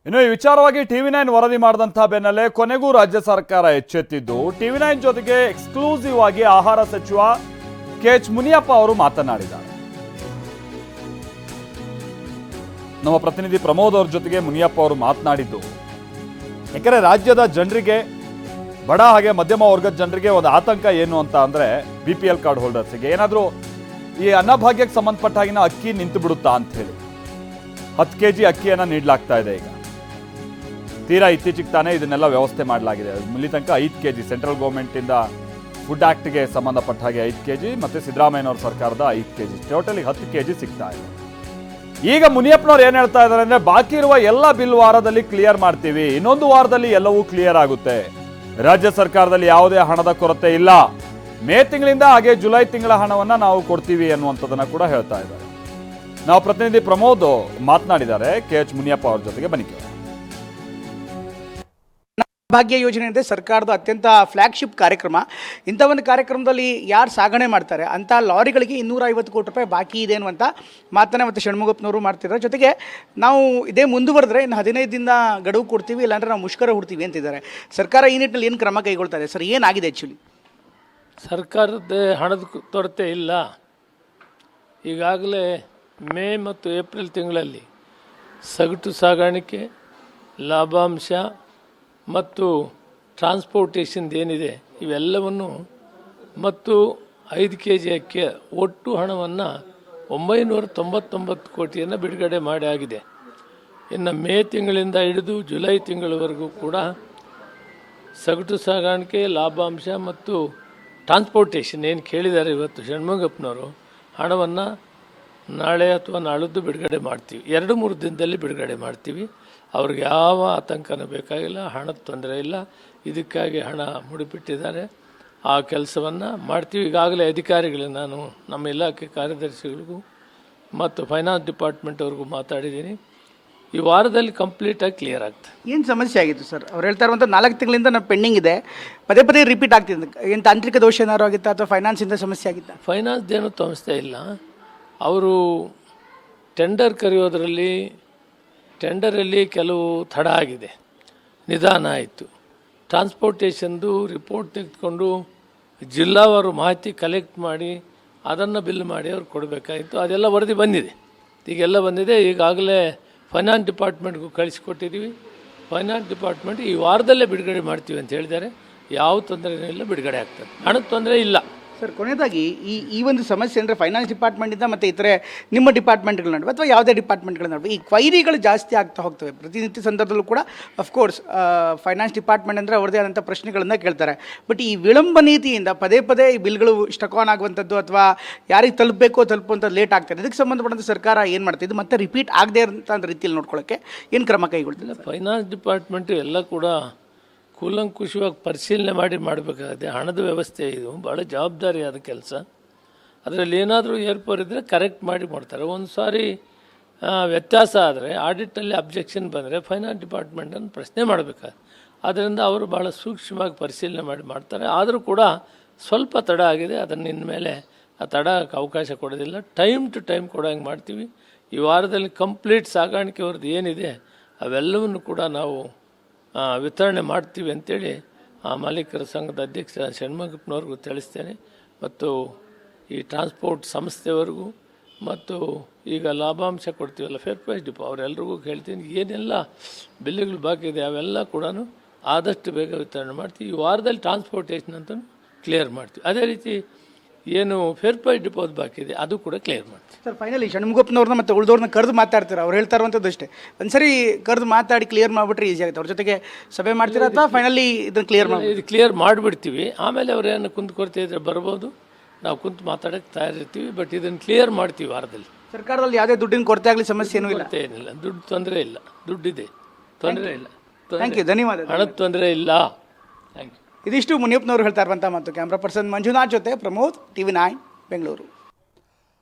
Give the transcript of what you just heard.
ಇನ್ನು ಈ ವಿಚಾರವಾಗಿ TV9 ವರದಿ ಮಾಡಿದಂತಹ ಬೆನ್ನಲ್ಲೇ ಕೊನೆಗೂ ರಾಜ್ಯ ಸರ್ಕಾರ ಎಚ್ಚೆತ್ತಿದ್ದು TV9 ಜೊತೆಗೆ ಎಕ್ಸ್ಕ್ಲೂಸಿವ್ ಆಗಿ ಆಹಾರ ಸಚಿವ KH ಮುನಿಯಪ್ಪ ಅವರು ಮಾತನಾಡಿದ್ದಾರೆ. ನಮ್ಮ ಪ್ರತಿನಿಧಿ ಪ್ರಮೋದ್ ಅವರ ಜೊತೆಗೆ ಮುನಿಯಪ್ಪ ಅವರು ಮಾತನಾಡಿದ್ದು, ಯಾಕಂದ್ರೆ ರಾಜ್ಯದ ಜನರಿಗೆ, ಬಡ ಹಾಗೆ ಮಧ್ಯಮ ವರ್ಗದ ಜನರಿಗೆ ಒಂದು ಆತಂಕ ಏನು ಅಂತ ಅಂದ್ರೆ BPL ಕಾರ್ಡ್ ಹೋಲ್ಡರ್ಸ್ಗೆ ಏನಾದರೂ ಈ ಅನ್ನಭಾಗ್ಯಕ್ಕೆ ಸಂಬಂಧಪಟ್ಟ ಹಾಗಿನ ಅಕ್ಕಿ ನಿಂತು ಬಿಡುತ್ತಾ ಅಂತ ಹೇಳಿ 10 kg ಅಕ್ಕಿಯನ್ನು ನೀಡಲಾಗ್ತಾ ಇದೆ. ಈಗ ತೀರಾ ಇತ್ತೀಚೆಗೆ ತಾನೇ ಇದನ್ನೆಲ್ಲ ವ್ಯವಸ್ಥೆ ಮಾಡಲಾಗಿದೆ. ಇಲ್ಲಿ ತನಕ 5 kg ಸೆಂಟ್ರಲ್ ಗೌರ್ಮೆಂಟಿಂದ ಫುಡ್ ಆಕ್ಟ್ಗೆ ಸಂಬಂಧಪಟ್ಟ ಹಾಗೆ 5 kg ಮತ್ತು ಸಿದ್ದರಾಮಯ್ಯನವ್ರ ಸರ್ಕಾರದ 5 kg, ಟೋಟಲಿ 10 kg ಸಿಗ್ತಾ ಇದೆ. ಈಗ ಮುನಿಯಪ್ಪನವ್ರು ಏನು ಹೇಳ್ತಾ ಇದ್ದಾರೆ ಅಂದರೆ, ಬಾಕಿ ಇರುವ ಎಲ್ಲ ಬಿಲ್ ವಾರದಲ್ಲಿ ಕ್ಲಿಯರ್ ಮಾಡ್ತೀವಿ, ಇನ್ನೊಂದು ವಾರದಲ್ಲಿ ಎಲ್ಲವೂ ಕ್ಲಿಯರ್ ಆಗುತ್ತೆ, ರಾಜ್ಯ ಸರ್ಕಾರದಲ್ಲಿ ಯಾವುದೇ ಹಣದ ಕೊರತೆ ಇಲ್ಲ, ಮೇ ತಿಂಗಳಿಂದ ಹಾಗೆ ಜುಲೈ ತಿಂಗಳ ಹಣವನ್ನು ನಾವು ಕೊಡ್ತೀವಿ ಅನ್ನುವಂಥದ್ದನ್ನು ಕೂಡ ಹೇಳ್ತಾ ಇದ್ದಾರೆ. ನಾವು ಪ್ರತಿನಿಧಿ ಪ್ರಮೋದ್ ಮಾತನಾಡಿದ್ದಾರೆ KH ಮುನಿಯಪ್ಪ ಅವ್ರ ಜೊತೆಗೆ. ಬನ್ನಿ. ಭಾಗ್ಯ ಯೋಜನೆ ಅಂದರೆ ಸರ್ಕಾರದ ಅತ್ಯಂತ ಫ್ಲ್ಯಾಗ್ಶಿಪ್ ಕಾರ್ಯಕ್ರಮ. ಇಂಥ ಒಂದು ಕಾರ್ಯಕ್ರಮದಲ್ಲಿ ಯಾರು ಸಾಗಣೆ ಮಾಡ್ತಾರೆ ಅಂಥ ಲಾರಿಗಳಿಗೆ 250 ಕೋಟಿ ರೂಪಾಯಿ ಬಾಕಿ ಇದೆ ಅನ್ನುವಂಥ ಮಾತನ್ನು ಮತ್ತು ಷಣ್ಮುಗಪ್ಪನವರು ಮಾಡ್ತಿದ್ದಾರೆ. ಜೊತೆಗೆ ನಾವು ಇದೇ ಮುಂದುವರೆದ್ರೆ ಇನ್ನು 15 ದಿನ ಗಡುವು ಕೊಡ್ತೀವಿ, ಇಲ್ಲಾಂದರೆ ನಾವು ಮುಷ್ಕರ ಹುಡ್ತೀವಿ ಅಂತಿದ್ದಾರೆ. ಸರ್ಕಾರ ಈ ನಿಟ್ಟಿನಲ್ಲಿ ಏನು ಕ್ರಮ ಕೈಗೊಳ್ತಾ ಇದೆ ಸರ್? ಏನಾಗಿದೆ ಆ್ಯಕ್ಚುಲಿ? ಸರ್ಕಾರದ ಹಣದ ಕೊರತೆ ಇಲ್ಲ. ಈಗಾಗಲೇ ಮೇ ಮತ್ತು ಏಪ್ರಿಲ್ ತಿಂಗಳಲ್ಲಿ ಸಗಟು ಸಾಗಾಣಿಕೆ, ಲಾಭಾಂಶ ಮತ್ತು ಟ್ರಾನ್ಸ್ಪೋರ್ಟೇಷನ್ ಏನಿದೆ ಇವೆಲ್ಲವನ್ನು ಮತ್ತು 5 kg ಅಕ್ಕಿಯ ಒಟ್ಟು ಹಣವನ್ನು 999 ಕೋಟಿಯನ್ನು ಬಿಡುಗಡೆ ಮಾಡಿ ಆಗಿದೆ. ಇನ್ನು ಮೇ ತಿಂಗಳಿಂದ ಹಿಡಿದು ಜುಲೈ ತಿಂಗಳವರೆಗೂ ಕೂಡ ಸಗಟು ಸಾಗಾಣಿಕೆ, ಲಾಭಾಂಶ ಮತ್ತು ಟ್ರಾನ್ಸ್ಪೋರ್ಟೇಷನ್ ಏನು ಕೇಳಿದ್ದಾರೆ ಇವತ್ತು ಷಣ್ಮುಗಪ್ಪನವರು, ಹಣವನ್ನು ನಾಳೆ ಅಥವಾ ನಾಳಿದ್ದು ಬಿಡುಗಡೆ ಮಾಡ್ತೀವಿ. 2-3 ದಿನದಲ್ಲಿ ಬಿಡುಗಡೆ ಮಾಡ್ತೀವಿ. ಅವ್ರಿಗೆ ಯಾವ ಆತಂಕನೂ ಬೇಕಾಗಿಲ್ಲ, ಹಣದ ತೊಂದರೆ ಇಲ್ಲ. ಇದಕ್ಕಾಗಿ ಹಣ ಮುಡಿಪಿಟ್ಟಿದ್ದಾರೆ, ಆ ಕೆಲಸವನ್ನು ಮಾಡ್ತೀವಿ. ಈಗಾಗಲೇ ಅಧಿಕಾರಿಗಳು, ನಾನು ನಮ್ಮ ಇಲಾಖೆ ಕಾರ್ಯದರ್ಶಿಗಳಿಗೂ ಮತ್ತು ಫೈನಾನ್ಸ್ ಡಿಪಾರ್ಟ್ಮೆಂಟ್ ಅವ್ರಿಗೂ ಮಾತಾಡಿದ್ದೀನಿ. ಈ ವಾರದಲ್ಲಿ ಕಂಪ್ಲೀಟಾಗಿ ಕ್ಲಿಯರ್ ಆಗ್ತದೆ. ಏನು ಸಮಸ್ಯೆ ಆಗಿತ್ತು ಸರ್? ಅವ್ರು ಹೇಳ್ತಾ ಇರುವಂಥ 4 ತಿಂಗಳಿಂದ ನಾವು ಪೆಂಡಿಂಗ್ ಇದೆ, ಪದೇ ಪದೇ ರಿಪೀಟ್ ಆಗ್ತಿದೆ. ಏನು ತಾಂತ್ರಿಕ ದೋಷ ಏನಾದ್ರು ಆಗಿತ್ತಾ ಅಥವಾ ಫೈನಾನ್ಸಿಂದ ಸಮಸ್ಯೆ ಆಗಿತ್ತಾ? ಫೈನಾನ್ಸ್ದೇನು ಸಮಸ್ಯೆ ಇಲ್ಲ. ಅವರು ಟೆಂಡರ್ ಕರೆಯೋದ್ರಲ್ಲಿ ಟೆಂಡರಲ್ಲಿ ಕೆಲವು ತಡ ಆಗಿದೆ, ನಿಧಾನ ಆಯಿತು. ಟ್ರಾನ್ಸ್ಪೋರ್ಟೇಷನ್ದು ರಿಪೋರ್ಟ್ ತೆಗೆದುಕೊಂಡು ಜಿಲ್ಲಾವಾರು ಮಾಹಿತಿ ಕಲೆಕ್ಟ್ ಮಾಡಿ ಅದನ್ನು ಬಿಲ್ ಮಾಡಿ ಅವ್ರು ಕೊಡಬೇಕಾಯಿತು. ಅದೆಲ್ಲ ವರದಿ ಬಂದಿದೆ, ಈಗೆಲ್ಲ ಬಂದಿದೆ. ಈಗಾಗಲೇ ಫೈನಾನ್ಸ್ ಡಿಪಾರ್ಟ್ಮೆಂಟ್ಗೂ ಕಳಿಸಿಕೊಟ್ಟಿದ್ದೀವಿ. ಫೈನಾನ್ಸ್ ಡಿಪಾರ್ಟ್ಮೆಂಟ್ ಈ ವಾರದಲ್ಲೇ ಬಿಡುಗಡೆ ಮಾಡ್ತೀವಿ ಅಂತ ಹೇಳಿದ್ದಾರೆ. ಯಾವ ತೊಂದರೆನೂ ಇಲ್ಲ, ಬಿಡುಗಡೆ ಆಗ್ತದೆ, ಹಣದ ತೊಂದರೆ ಇಲ್ಲ. ಸರ್, ಕೊನೆಯದಾಗಿ ಈ ಒಂದು ಸಮಸ್ಯೆ ಅಂದರೆ ಫೈನಾನ್ಸ್ ಡಿಪಾರ್ಟ್ಮೆಂಟಿಂದ ಮತ್ತು ಇತರೆ ನಿಮ್ಮ ಡಿಪಾರ್ಟ್ಮೆಂಟ್ಗಳ ನಡುವೆ ಅಥವಾ ಯಾವುದೇ ಡಿಪಾರ್ಟ್ಮೆಂಟ್ಗಳ ನಡುವೆ ಈ ಕ್ವೈರಿಗಳು ಜಾಸ್ತಿ ಆಗ್ತಾ ಹೋಗ್ತವೆ ಪ್ರತಿನಿತ್ಯ ಸಂದರ್ಭದಲ್ಲೂ ಕೂಡ. ಅಫ್ಕೋರ್ಸ್ ಫೈನಾನ್ಸ್ ಡಿಪಾರ್ಟ್ಮೆಂಟ್ ಅಂದರೆ ಅವ್ರದ್ದೇ ಆದಂಥ ಪ್ರಶ್ನೆಗಳನ್ನು ಕೇಳ್ತಾರೆ. ಬಟ್ ಈ ವಿಳಂಬ ನೀತಿಯಿಂದ ಪದೇ ಪದೇ ಈ ಬಿಲ್ಗಳು ಸ್ಟಕ್ ಆನ್ ಆಗುವಂಥದ್ದು ಅಥವಾ ಯಾರಿಗೆ ತಲುಪಬೇಕೋ ತಲುಪುವಂಥದ್ದು ಲೇಟ್ ಆಗ್ತದೆ. ಇದಕ್ಕೆ ಸಂಬಂಧಪಟ್ಟಂಥ ಸರ್ಕಾರ ಏನು ಮಾಡ್ತಾ ಇದು ಮತ್ತೆ ರಿಪೀಟ್ ಆಗದೇ ಇರೋಂಥ ರೀತಿಯಲ್ಲಿ ನೋಡ್ಕೊಳ್ಳೋಕ್ಕೆ ಏನು ಕ್ರಮ ಕೈಗೊಳ್ತಿಲ್ಲ? ಫೈನಾನ್ಸ್ ಡಿಪಾರ್ಟ್ಮೆಂಟು ಎಲ್ಲ ಕೂಡ ಕೂಲಂಕುಷವಾಗಿ ಪರಿಶೀಲನೆ ಮಾಡಿ ಮಾಡಬೇಕಾಗುತ್ತೆ. ಹಣದ ವ್ಯವಸ್ಥೆ ಇದು ಭಾಳ ಜವಾಬ್ದಾರಿಯಾದ ಕೆಲಸ. ಅದರಲ್ಲಿ ಏನಾದರೂ ಏರ್ಪೋರ್ ಇದ್ದರೆ ಕರೆಕ್ಟ್ ಮಾಡಿ ಮಾಡ್ತಾರೆ. ಒಂದು ಸಾರಿ ವ್ಯತ್ಯಾಸ ಆದರೆ ಆಡಿಟಲ್ಲಿ ಅಬ್ಜೆಕ್ಷನ್ ಬಂದರೆ ಫೈನಾನ್ಸ್ ಡಿಪಾರ್ಟ್ಮೆಂಟನ್ನು ಪ್ರಶ್ನೆ ಮಾಡಬೇಕಾಗುತ್ತೆ. ಆದ್ದರಿಂದ ಅವರು ಭಾಳ ಸೂಕ್ಷ್ಮವಾಗಿ ಪರಿಶೀಲನೆ ಮಾಡಿ ಮಾಡ್ತಾರೆ. ಆದರೂ ಕೂಡ ಸ್ವಲ್ಪ ತಡ ಆಗಿದೆ, ಅದನ್ನು ಇನ್ಮೇಲೆ ಆ ತಡಕ್ಕೆ ಅವಕಾಶ ಕೊಡೋದಿಲ್ಲ, ಟೈಮ್ ಟು ಟೈಮ್ ಕೊಡೋಂಗೆ ಮಾಡ್ತೀವಿ. ಈ ವಾರದಲ್ಲಿ ಕಂಪ್ಲೀಟ್ ಸಾಗಾಣಿಕೆ ಅವ್ರದ್ದು ಏನಿದೆ ಅವೆಲ್ಲವನ್ನು ಕೂಡ ನಾವು ವಿತರಣೆ ಮಾಡ್ತೀವಿ ಅಂತೇಳಿ ಆ ಮಾಲೀಕರ ಸಂಘದ ಅಧ್ಯಕ್ಷ ಷಣ್ಮುಗಪ್ಪನವ್ರಿಗೂ ತಿಳಿಸ್ತೇನೆ. ಮತ್ತು ಈ ಟ್ರಾನ್ಸ್ಪೋರ್ಟ್ ಸಂಸ್ಥೆವರೆಗೂ ಮತ್ತು ಈಗ ಲಾಭಾಂಶ ಕೊಡ್ತೀವಲ್ಲ ಫೇರ್ ಪ್ರೈಸ್ ಡಿಪೋ ಅವರೆಲ್ಲರಿಗೂ ಹೇಳ್ತೀನಿ, ಏನೆಲ್ಲ ಬಿಲ್ലുಗಳು ಬಾಕಿ ಇದೆ ಅವೆಲ್ಲ ಕೂಡ ಆದಷ್ಟು ಬೇಗ ವಿತರಣೆ ಮಾಡ್ತೀವಿ. ಈ ವಾರದಲ್ಲಿ ಟ್ರಾನ್ಸ್ಪೋರ್ಟೇಷನ್ ಅಂತ ಕ್ಲಿಯರ್ ಮಾಡ್ತೀವಿ. ಅದೇ ರೀತಿ ಏನು ಫೇರ್ ಪ್ರೈಸ್ ಡಿಪೋಸ್ ಬಾಕಿ ಇದೆ ಅದು ಕೂಡ ಕ್ಲಿಯರ್ ಮಾಡ್ತೀವಿ. ಸರ್, ಫೈನಲಿ ಷಣ್ಮುಗಪ್ಪನವ್ರನ್ನ ಮತ್ತು ಉಳಿದವ್ರನ್ನ ಕರೆದು ಮಾತಾಡ್ತಾರೆ. ಅವ್ರು ಹೇಳ್ತಾ ಇರುವಂಥದ್ದು ಅಷ್ಟೇ, ಒಂದ್ಸರಿ ಕರೆದು ಮಾತಾಡಿ ಕ್ಲಿಯರ್ ಮಾಡಿಬಿಟ್ರೆ ಈಸಿ ಆಗುತ್ತೆ. ಅವ್ರ ಜೊತೆಗೆ ಸಭೆ ಮಾಡ್ತೀರಾ ಅಥವಾ ಫೈನಲಿ ಇದನ್ನು ಕ್ಲಿಯರ್ ಮಾಡಿ? ಇದು ಕ್ಲಿಯರ್ ಮಾಡಿಬಿಡ್ತೀವಿ. ಆಮೇಲೆ ಅವ್ರೇನು ಕುಂತು ಕೊರತೆ ಇದ್ದರೆ ಬರ್ಬೋದು, ನಾವು ಕುಂತು ಮಾತಾಡೋಕ್ಕೆ ತಯಾರಿರ್ತೀವಿ. ಬಟ್ ಇದನ್ನು ಕ್ಲಿಯರ್ ಮಾಡ್ತೀವಿ ವಾರದಲ್ಲಿ. ಸರ್ಕಾರದಲ್ಲಿ ಯಾವುದೇ ದುಡ್ಡಿನ ಕೊರತೆ ಆಗಲಿ ಸಮಸ್ಯೆ ಏನೂ ಇಲ್ಲ? ಏನಿಲ್ಲ, ದುಡ್ಡು ತೊಂದರೆ ಇಲ್ಲ, ದುಡ್ಡಿದೆ, ತೊಂದರೆ ಇಲ್ಲ. ಥ್ಯಾಂಕ್ ಯು, ಧನ್ಯವಾದ. ಹಣದ ತೊಂದರೆ ಇಲ್ಲ. Thank you. ಇದಿಷ್ಟು ಮುನಿಯಪ್ಪನವರು ಹೇಳ್ತಾ ಇರುವಂಥ ಮಾತು. ಕ್ಯಾಮ್ರಾ ಪರ್ಸನ್ ಮಂಜುನಾಥ್ ಜೊತೆ ಪ್ರಮೋದ್, TV9 ಬೆಂಗಳೂರು.